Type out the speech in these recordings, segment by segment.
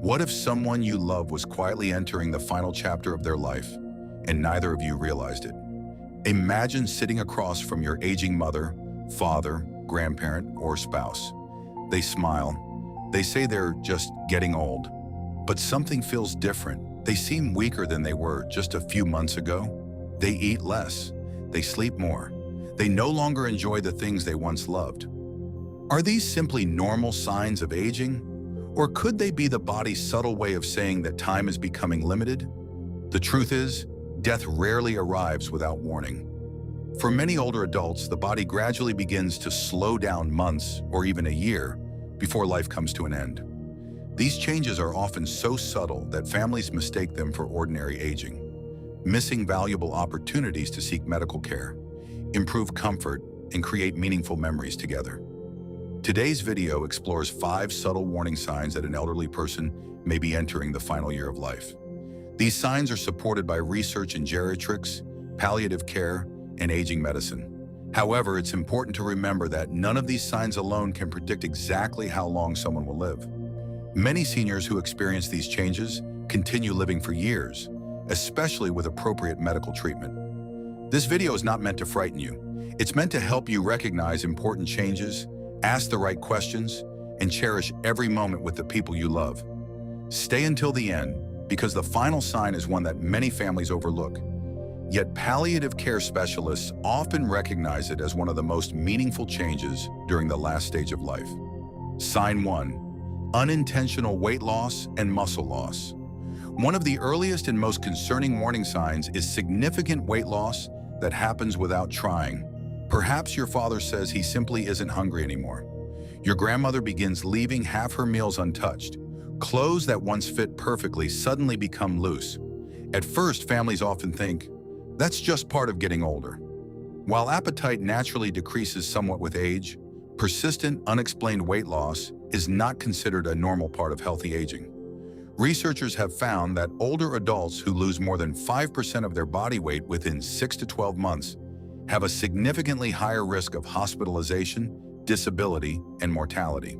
What if someone you love was quietly entering the final chapter of their life, and neither of you realized it? Imagine sitting across from your aging mother, father, grandparent, or spouse. They smile. They say they're just getting old. But something feels different. They seem weaker than they were just a few months ago. They eat less. They sleep more. They no longer enjoy the things they once loved. Are these simply normal signs of aging? Or could they be the body's subtle way of saying that time is becoming limited? The truth is, death rarely arrives without warning. For many older adults, the body gradually begins to slow down months or even a year before life comes to an end. These changes are often so subtle that families mistake them for ordinary aging, missing valuable opportunities to seek medical care, improve comfort, and create meaningful memories together. Today's video explores 5 subtle warning signs that an elderly person may be entering the final year of life. These signs are supported by research in geriatrics, palliative care, and aging medicine. However, it's important to remember that none of these signs alone can predict exactly how long someone will live. Many seniors who experience these changes continue living for years, especially with appropriate medical treatment. This video is not meant to frighten you. It's meant to help you recognize important changes, ask the right questions, and cherish every moment with the people you love. Stay until the end, because the final sign is one that many families overlook. Yet palliative care specialists often recognize it as one of the most meaningful changes during the last stage of life. Sign 1. Unintentional weight loss and muscle loss. One of the earliest and most concerning warning signs is significant weight loss that happens without trying. Perhaps your father says he simply isn't hungry anymore. Your grandmother begins leaving half her meals untouched. Clothes that once fit perfectly suddenly become loose. At first, families often think, that's just part of getting older. While appetite naturally decreases somewhat with age, persistent, unexplained weight loss is not considered a normal part of healthy aging. Researchers have found that older adults who lose more than 5% of their body weight within 6 to 12 months have a significantly higher risk of hospitalization, disability, and mortality.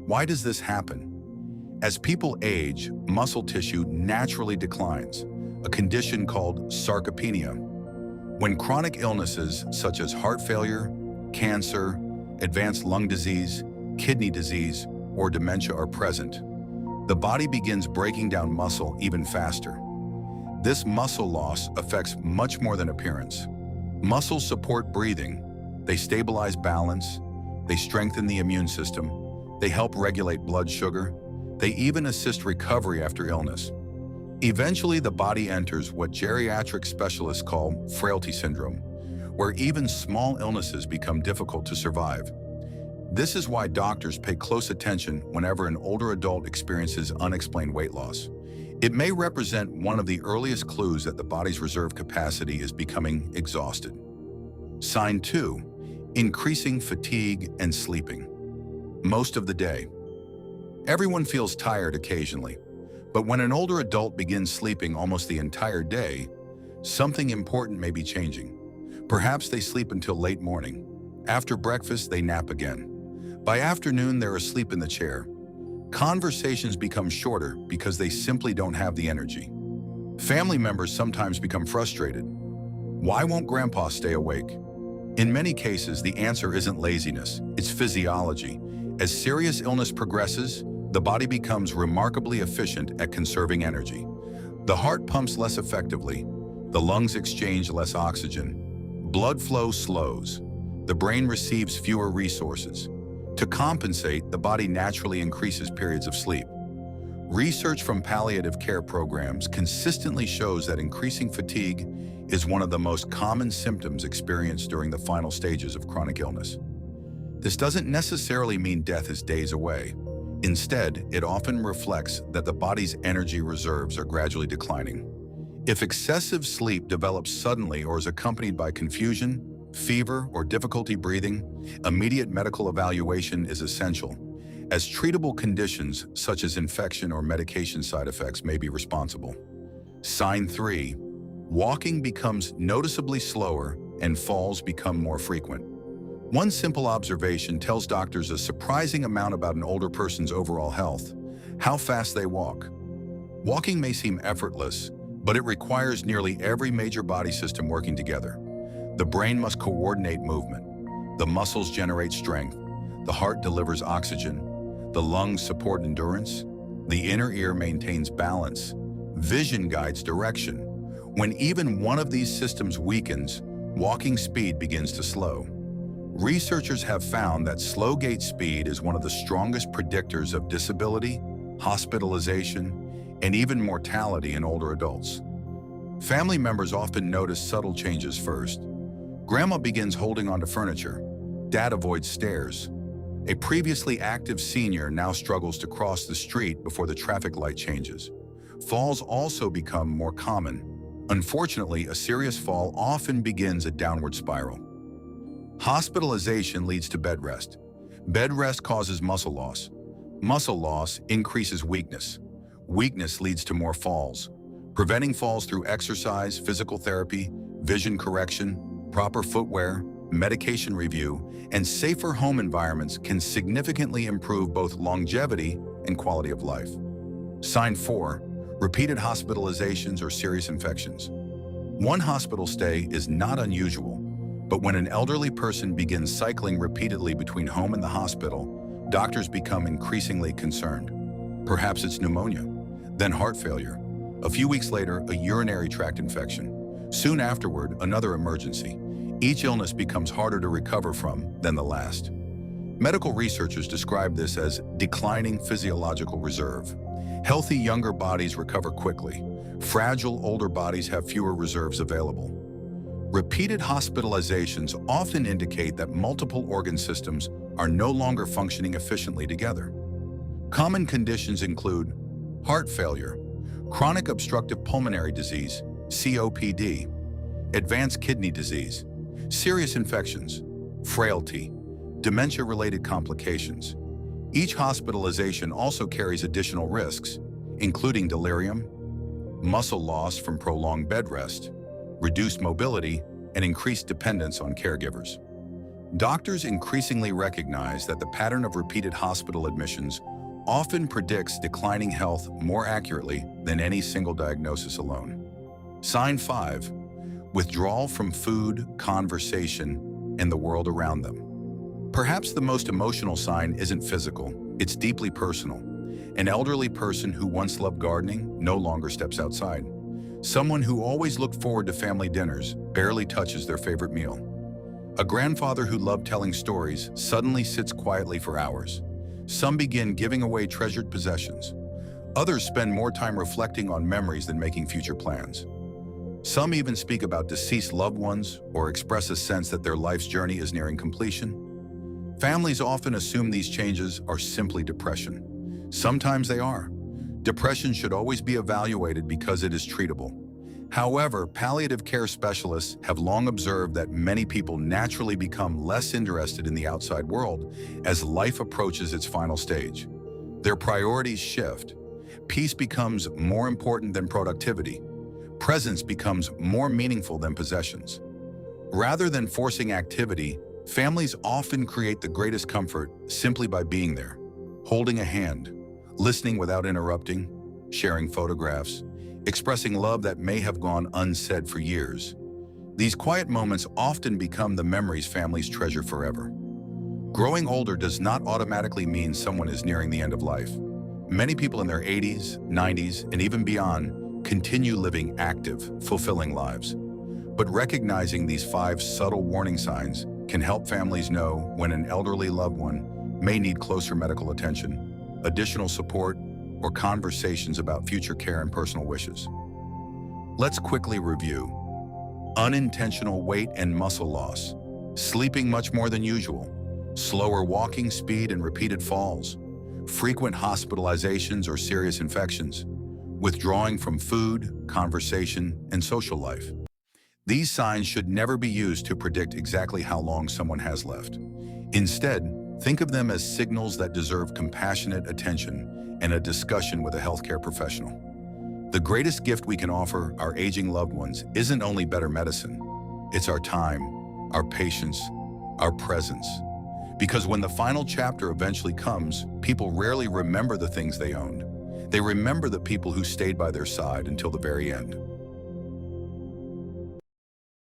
Why does this happen? As people age, muscle tissue naturally declines, a condition called sarcopenia. When chronic illnesses such as heart failure, cancer, advanced lung disease, kidney disease, or dementia are present, the body begins breaking down muscle even faster. This muscle loss affects much more than appearance. Muscles support breathing, they stabilize balance, they strengthen the immune system, they help regulate blood sugar, they even assist recovery after illness. Eventually, the body enters what geriatric specialists call frailty syndrome, where even small illnesses become difficult to survive. This is why doctors pay close attention whenever an older adult experiences unexplained weight loss. It may represent one of the earliest clues that the body's reserve capacity is becoming exhausted. Sign 2. Increasing fatigue and sleeping. Most of the day. Everyone feels tired occasionally, but when an older adult begins sleeping almost the entire day, something important may be changing. Perhaps they sleep until late morning. After breakfast, they nap again. By afternoon, they're asleep in the chair. Conversations become shorter because they simply don't have the energy. Family members sometimes become frustrated. Why won't Grandpa stay awake? In many cases, the answer isn't laziness, it's physiology. As serious illness progresses, the body becomes remarkably efficient at conserving energy. The heart pumps less effectively, the lungs exchange less oxygen, blood flow slows, the brain receives fewer resources. To compensate, the body naturally increases periods of sleep. Research from palliative care programs consistently shows that increasing fatigue is one of the most common symptoms experienced during the final stages of chronic illness. This doesn't necessarily mean death is days away. Instead, it often reflects that the body's energy reserves are gradually declining. If excessive sleep develops suddenly or is accompanied by confusion, fever, or difficulty breathing, immediate medical evaluation is essential, as treatable conditions such as infection or medication side effects may be responsible. Sign 3. Walking becomes noticeably slower and falls become more frequent. One simple observation tells doctors a surprising amount about an older person's overall health. How fast they walk. Walking may seem effortless, but it requires nearly every major body system working together. The brain must coordinate movement. The muscles generate strength. The heart delivers oxygen. The lungs support endurance. The inner ear maintains balance. Vision guides direction. When even one of these systems weakens, walking speed begins to slow. Researchers have found that slow gait speed is one of the strongest predictors of disability, hospitalization, and even mortality in older adults. Family members often notice subtle changes first. Grandma begins holding onto furniture. Dad avoids stairs. A previously active senior now struggles to cross the street before the traffic light changes. Falls also become more common. Unfortunately, a serious fall often begins a downward spiral. Hospitalization leads to bed rest. Bed rest causes muscle loss. Muscle loss increases weakness. Weakness leads to more falls. Preventing falls through exercise, physical therapy, vision correction, proper footwear, medication review, and safer home environments can significantly improve both longevity and quality of life. Sign 4. Repeated hospitalizations or serious infections. One hospital stay is not unusual, but when an elderly person begins cycling repeatedly between home and the hospital, doctors become increasingly concerned. Perhaps it's pneumonia, then heart failure. A few weeks later, a urinary tract infection. Soon afterward, another emergency. Each illness becomes harder to recover from than the last. Medical researchers describe this as declining physiological reserve. Healthy younger bodies recover quickly. Fragile older bodies have fewer reserves available. Repeated hospitalizations often indicate that multiple organ systems are no longer functioning efficiently together. Common conditions include heart failure, chronic obstructive pulmonary disease, COPD, advanced kidney disease, serious infections, frailty, dementia-related complications. Each hospitalization also carries additional risks, including delirium, muscle loss from prolonged bed rest, reduced mobility, and increased dependence on caregivers. Doctors increasingly recognize that the pattern of repeated hospital admissions often predicts declining health more accurately than any single diagnosis alone. Sign 5. Withdrawal from food, conversation, and the world around them. Perhaps the most emotional sign isn't physical, it's deeply personal. An elderly person who once loved gardening no longer steps outside. Someone who always looked forward to family dinners barely touches their favorite meal. A grandfather who loved telling stories suddenly sits quietly for hours. Some begin giving away treasured possessions. Others spend more time reflecting on memories than making future plans. Some even speak about deceased loved ones or express a sense that their life's journey is nearing completion. Families often assume these changes are simply depression. Sometimes they are. Depression should always be evaluated because it is treatable. However, palliative care specialists have long observed that many people naturally become less interested in the outside world as life approaches its final stage. Their priorities shift. Peace becomes more important than productivity. Presence becomes more meaningful than possessions. Rather than forcing activity, families often create the greatest comfort simply by being there, holding a hand, listening without interrupting, sharing photographs, expressing love that may have gone unsaid for years. These quiet moments often become the memories families treasure forever. Growing older does not automatically mean someone is nearing the end of life. Many people in their 80s, 90s, and even beyond continue living active, fulfilling lives. But recognizing these 5 subtle warning signs can help families know when an elderly loved one may need closer medical attention, additional support, or conversations about future care and personal wishes. Let's quickly review. Unintentional weight and muscle loss, sleeping much more than usual, slower walking speed and repeated falls, frequent hospitalizations or serious infections, withdrawing from food, conversation, and social life. These signs should never be used to predict exactly how long someone has left. Instead, think of them as signals that deserve compassionate attention and a discussion with a healthcare professional. The greatest gift we can offer our aging loved ones isn't only better medicine, it's our time, our patience, our presence. Because when the final chapter eventually comes, people rarely remember the things they owned. They remember the people who stayed by their side until the very end.